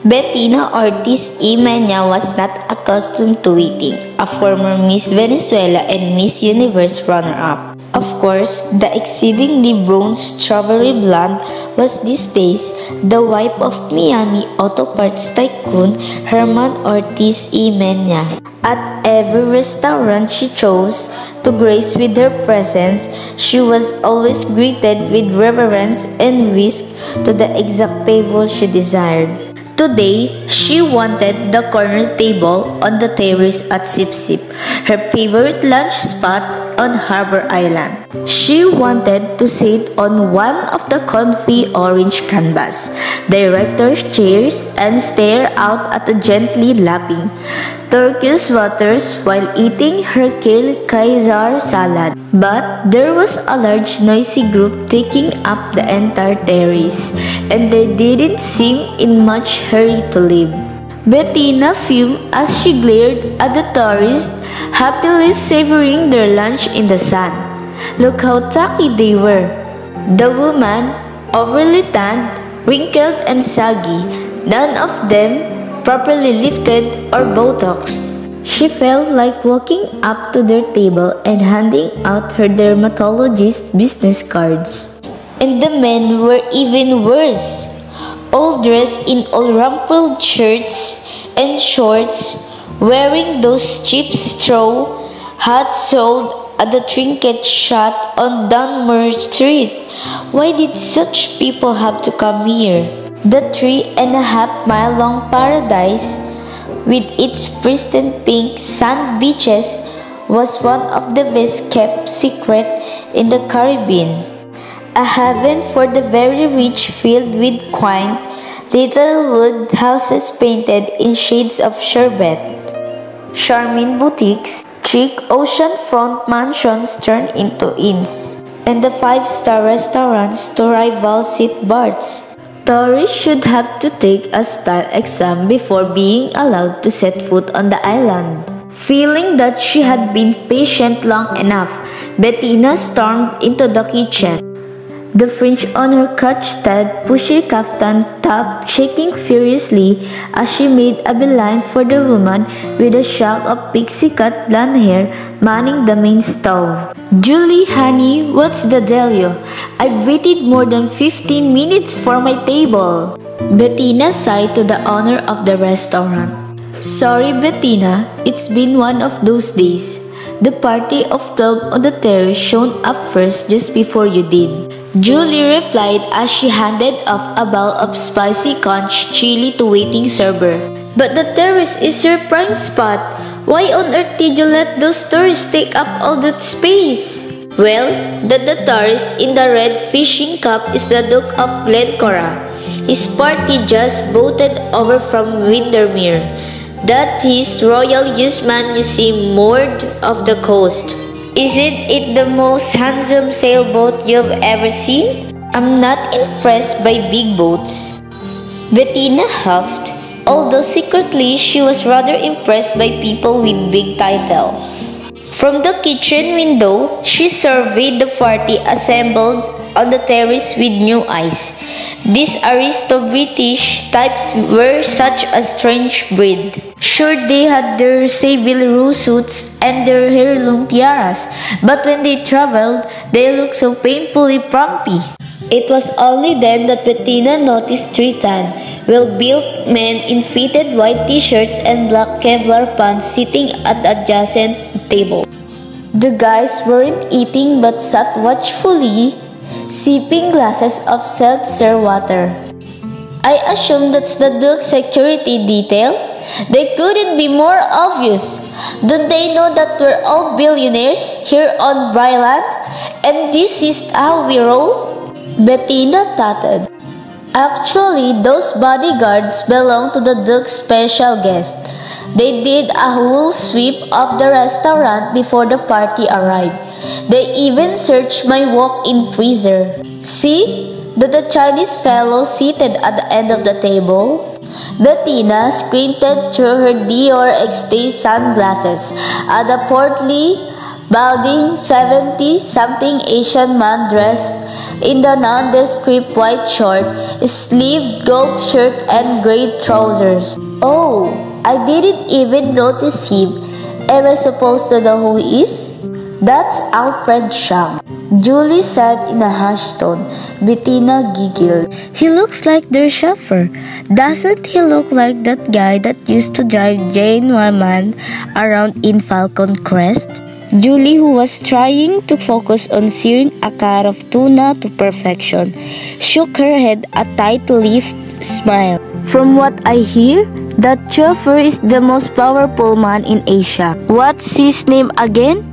Bettina Ortiz y Mena was not accustomed to waiting, a former Miss Venezuela and Miss Universe runner-up. Of course, the exceedingly bronze strawberry blonde was these days the wife of Miami auto parts tycoon Herman Ortiz y Mena. At every restaurant she chose to grace with her presence, she was always greeted with reverence and whisked to the exact table she desired. Today, she wanted the corner table on the terrace at Sip Sip, her favorite lunch spot on Harbor Island. She wanted to sit on one of the comfy orange canvas director's chairs and stare out at the gently lapping turquoise waters while eating her kale Caesar salad. But there was a large noisy group taking up the entire terrace, and they didn't seem in much hurry to leave. Bettina fumed as she glared at the tourists, happily savoring their lunch in the sun. Look how tacky they were. The woman, overly tanned, wrinkled and saggy, none of them properly lifted or botoxed. She felt like walking up to their table and handing out her dermatologist business cards. And the men were even worse, all dressed in all rumpled shirts and shorts, wearing those cheap straw hats sold at the trinket shop on Dunmore Street. Why did such people have to come here? The 3.5-mile long paradise, with its pristine pink sand beaches, was one of the best kept secrets in the Caribbean. A haven for the very rich filled with quaint little wood houses painted in shades of sherbet, charming boutiques, chic oceanfront mansions turned into inns, and the five-star restaurants to rival seat bars. Tourists should have to take a style exam before being allowed to set foot on the island. Feeling that she had been patient long enough, Bettina stormed into the kitchen, the fringe on her crotched, pushy kaftan top shaking furiously as she made a beeline for the woman with a shock of pixie-cut blonde hair manning the main stove. "Julie, honey, what's the dealio? I've waited more than 15 minutes for my table," Bettina sighed to the owner of the restaurant. "Sorry, Bettina, it's been one of those days. The party of 12 on the terrace shone up first just before you did," Julie replied as she handed off a bowl of spicy conch chili to waiting server. "But the terrace is your prime spot. Why on earth did you let those tourists take up all that space?" "Well, the tourist in the red fishing cap is the Duke of Glencora. His party just boated over from Windermere. That is Royal Usman you see moored off the coast. Isn't it the most handsome sailboat you've ever seen?" "I'm not impressed by big boats," Bettina huffed, although secretly she was rather impressed by people with big title. From the kitchen window, she surveyed the party assembled on the terrace with new eyes. These aristo-British types were such a strange breed. Sure, they had their Savile Row suits and their heirloom tiaras, but when they traveled, they looked so painfully frumpy. It was only then that Bettina noticed three tan, well-built men in fitted white t-shirts and black Kevlar pants sitting at adjacent table. The guys weren't eating but sat watchfully, sipping glasses of seltzer water. "I assume that's the Duke's security detail? They couldn't be more obvious. Don't they know that we're all billionaires here on Bryland, and this is how we roll?" Bettina tutted. Actually, those bodyguards belong to the Duke's special guest. They did a whole sweep of the restaurant before the party arrived. They even searched my walk-in freezer. "See? The Chinese fellow seated at the end of the table?" Bettina squinted through her Dior Extase sunglasses at a portly, balding 70-something Asian man dressed in the nondescript white short, sleeved golf shirt and gray trousers. Oh, I didn't even notice him. Am I supposed to know who he is? That's Alfred Shang, Julie said in a hushed tone. Bettina giggled. He looks like their chauffeur. Doesn't he look like that guy that used to drive Jane Wyman around in Falcon Crest? Julie, who was trying to focus on searing a cut of tuna to perfection, shook her head a tight-lipped smile. From what I hear, that chauffeur is the most powerful man in Asia. What's his name again?